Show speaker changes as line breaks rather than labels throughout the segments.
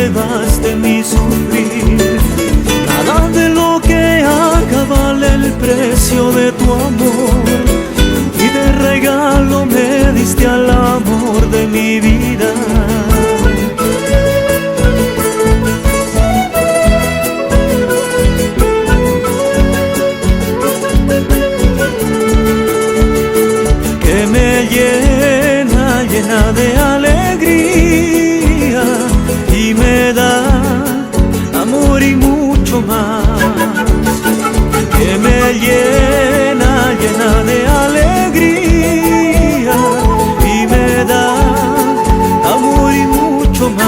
pruebas de mi sufrir. Nada de lo que haga vale el precio de tu amor, y de regalo me diste al amor de mi vida. Que me llena, llena de alegría, y me da amor y mucho más. Que me llena, llena de alegría, y me da amor y mucho más.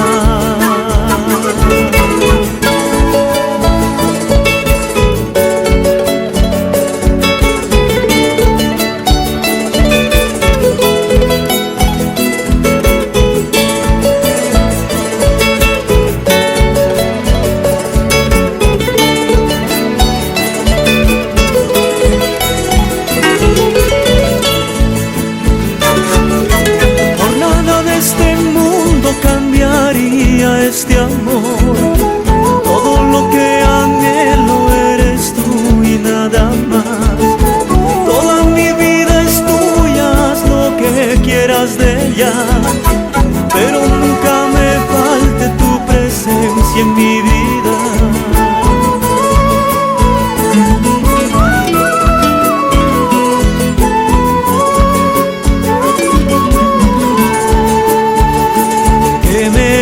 Cambiaría este amor, todo lo que anhelo eres tú y nada más. Toda mi vida es tuya, haz lo que quieras de ella, pero nunca me falte tu presencia en mi vida.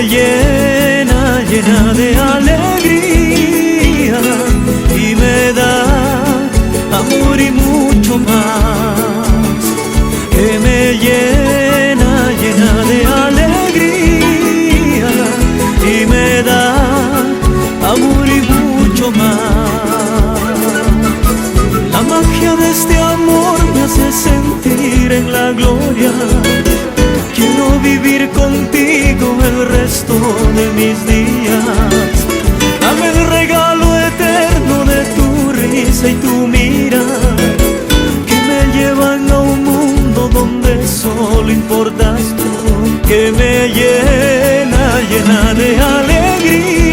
Llena, llena de alegría, y me da amor y mucho más. Que me llena, llena de alegría, y me da amor y mucho más. La magia de este amor me hace sentir en la gloria. Quiero vivir contigo el resto de mis días. Dame el regalo eterno de tu risa y tu mirada, que me llevan a un mundo donde solo importas tú. Que me llena, llena de alegría,